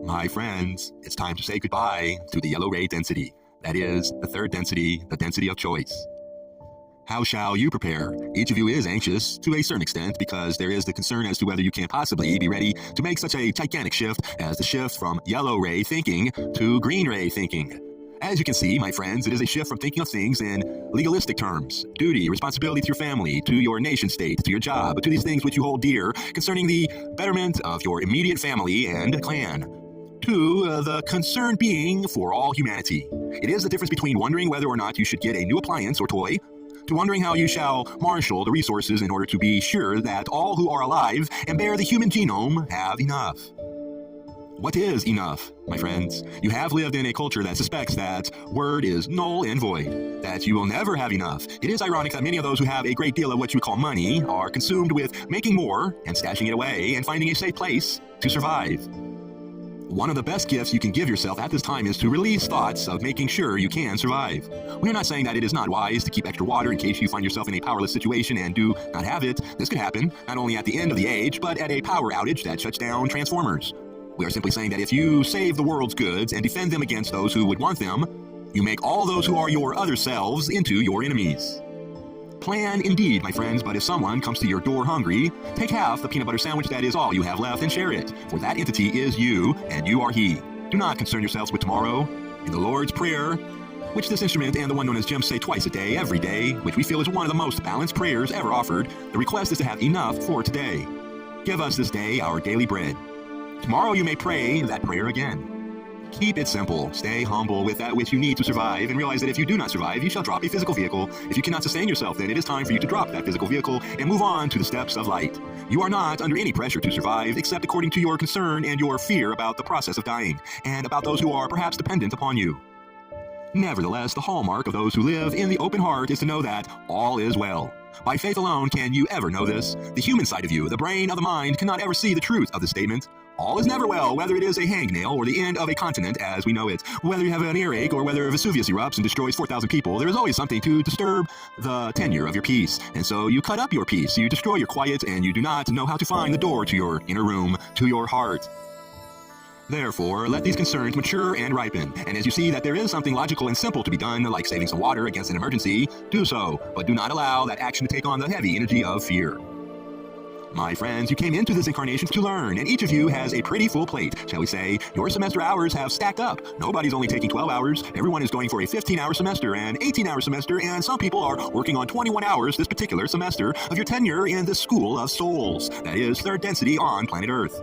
My friends, it's time to say goodbye to the yellow ray density. That is, the third density, the density of choice. How shall you prepare? Each of you is anxious to a certain extent because there is the concern as to whether you can possibly be ready to make such a gigantic shift as the shift from yellow ray thinking to green ray thinking. As you can see, my friends, it is a shift from thinking of things in legalistic terms, duty, responsibility to your family, to your nation state, to your job, to these things which you hold dear concerning the betterment of your immediate family and clan, to the concern being for all humanity. It is the difference between wondering whether or not you should get a new appliance or toy, to wondering how you shall marshal the resources in order to be sure that all who are alive and bear the human genome have enough. What is enough, my friends? You have lived in a culture that suspects that word is null and void, that you will never have enough. It is ironic that many of those who have a great deal of what you call money are consumed with making more and stashing it away and finding a safe place to survive. One of the best gifts you can give yourself at this time is to release thoughts of making sure you can survive. We are not saying that it is not wise to keep extra water in case you find yourself in a powerless situation and do not have it. This could happen not only at the end of the age, but at a power outage that shuts down transformers. We are simply saying that if you save the world's goods and defend them against those who would want them, you make all those who are your other selves into your enemies. Plan indeed, my friends, but if someone comes to your door hungry, take half the peanut butter sandwich that is all you have left and share it, for that entity is you, and you are he. Do not concern yourselves with tomorrow. In the Lord's Prayer, which this instrument and the one known as gems say twice a day, every day, which we feel is one of the most balanced prayers ever offered, the request is to have enough for today. Give us this day our daily bread. Tomorrow you may pray that prayer again. Keep it simple. Stay humble with that which you need to survive, and realize that if you do not survive, you shall drop a physical vehicle. If you cannot sustain yourself, then it is time for you to drop that physical vehicle and move on to the steps of light. You are not under any pressure to survive, except according to your concern and your fear about the process of dying, and about those who are perhaps dependent upon you. Nevertheless, the hallmark of those who live in the open heart is to know that all is well. By faith alone can you ever know this. The human side of you, the brain of the mind, cannot ever see the truth of the statement. All is never well, whether it is a hangnail or the end of a continent as we know it. Whether you have an earache or whether Vesuvius erupts and destroys 4,000 people, there is always something to disturb the tenure of your peace. And so you cut up your peace, you destroy your quiet, and you do not know how to find the door to your inner room, to your heart. Therefore, let these concerns mature and ripen, and as you see that there is something logical and simple to be done, like saving some water against an emergency, do so, but do not allow that action to take on the heavy energy of fear. My friends, you came into this incarnation to learn, and each of you has a pretty full plate, shall we say. Your semester hours have stacked up. Nobody's only taking 12 hours. Everyone is going for a 15-hour semester, an 18-hour semester, and some people are working on 21 hours this particular semester of your tenure in the School of Souls. That is third density on planet Earth.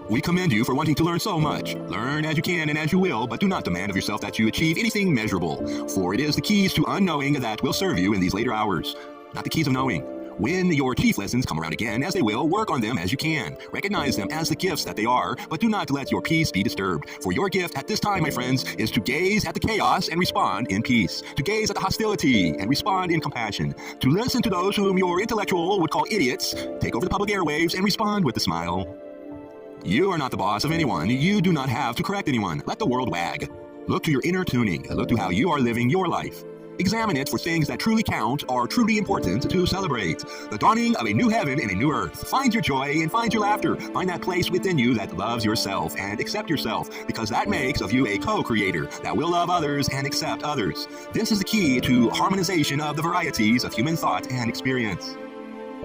We commend you for wanting to learn so much. Learn as you can and as you will, but do not demand of yourself that you achieve anything measurable, for it is the keys to unknowing that will serve you in these later hours, not the keys of knowing. When your chief lessons come around again, as they will, work on them as you can. Recognize them as the gifts that they are, but do not let your peace be disturbed. For your gift at this time, my friends, is to gaze at the chaos and respond in peace. To gaze at the hostility and respond in compassion. To listen to those whom your intellectual would call idiots, take over the public airwaves and respond with a smile. You are not the boss of anyone. You do not have to correct anyone. Let the world wag. Look to your inner tuning. Look to how you are living your life. Examine it for things that truly count, are truly important to celebrate. The dawning of a new heaven and a new earth. Find your joy and find your laughter. Find that place within you that loves yourself and accept yourself, because that makes of you a co-creator that will love others and accept others. This is the key to harmonization of the varieties of human thought and experience.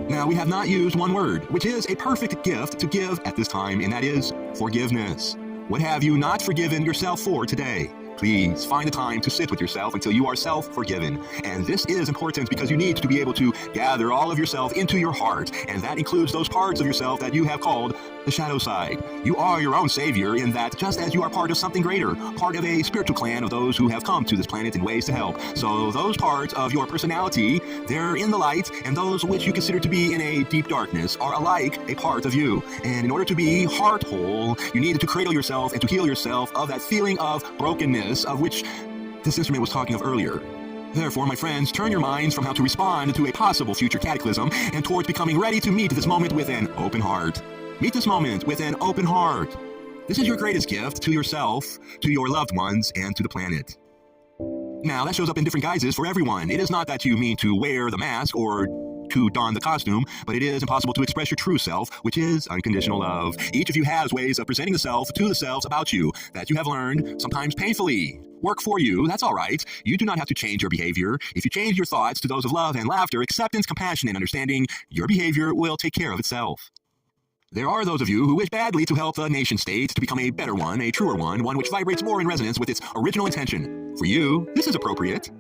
Now, we have not used one word, which is a perfect gift to give at this time, and that is forgiveness. What have you not forgiven yourself for today? Please find the time to sit with yourself until you are self-forgiven. And this is important because you need to be able to gather all of yourself into your heart, and that includes those parts of yourself that you have called the shadow side. You are your own savior in that just as you are part of something greater, part of a spiritual clan of those who have come to this planet in ways to help. So those parts of your personality, they're in the light, and those which you consider to be in a deep darkness are alike a part of you. And in order to be heart whole, you need to cradle yourself and to heal yourself of that feeling of brokenness of which this instrument was talking of earlier. Therefore, my friends, turn your minds from how to respond to a possible future cataclysm and towards becoming ready to meet this moment with an open heart. Meet this moment with an open heart. This is your greatest gift to yourself, to your loved ones, and to the planet. Now, that shows up in different guises for everyone. It is not that you mean to wear the mask or to don the costume, but it is impossible to express your true self, which is unconditional love. Each of you has ways of presenting the self to the selves about you that you have learned, sometimes painfully. Work for you, that's all right. You do not have to change your behavior. If you change your thoughts to those of love and laughter, acceptance, compassion, and understanding, your behavior will take care of itself. There are those of you who wish badly to help the nation state to become a better one, a truer one which vibrates more in resonance with its original intention. For you, this is appropriate.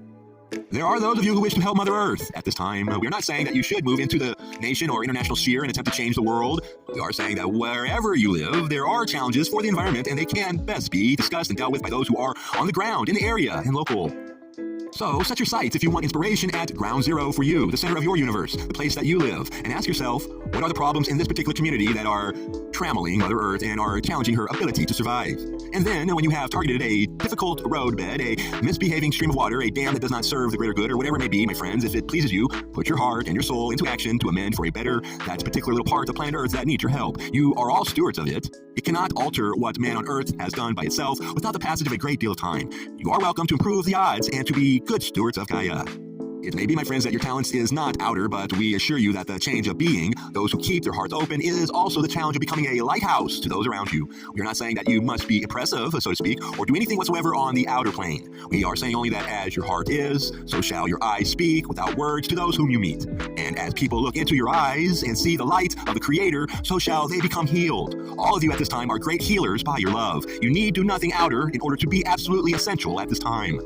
There are those of you who wish to help Mother Earth. At this time, we are not saying that you should move into the nation or international sphere and attempt to change the world. We are saying that wherever you live, there are challenges for the environment, and they can best be discussed and dealt with by those who are on the ground, in the area, and local. So set your sights if you want inspiration at ground zero for you, the center of your universe, the place that you live, and ask yourself, what are the problems in this particular community that are trammeling Mother Earth and are challenging her ability to survive? And then, when you have targeted a difficult roadbed, a misbehaving stream of water, a dam that does not serve the greater good, or whatever it may be, my friends, if it pleases you, put your heart and your soul into action to amend for a better, that particular little part of planet Earth that needs your help. You are all stewards of it. It cannot alter what man on Earth has done by itself without the passage of a great deal of time. You are welcome to improve the odds and to be good stewards of Gaia. It may be, my friends, that your talents is not outer, but we assure you that the change of being, those who keep their hearts open, is also the challenge of becoming a lighthouse to those around you. We are not saying that you must be impressive, so to speak, or do anything whatsoever on the outer plane. We are saying only that as your heart is, so shall your eyes speak without words to those whom you meet. And as people look into your eyes and see the light of the Creator, so shall they become healed. All of you at this time are great healers by your love. You need do nothing outer in order to be absolutely essential at this time.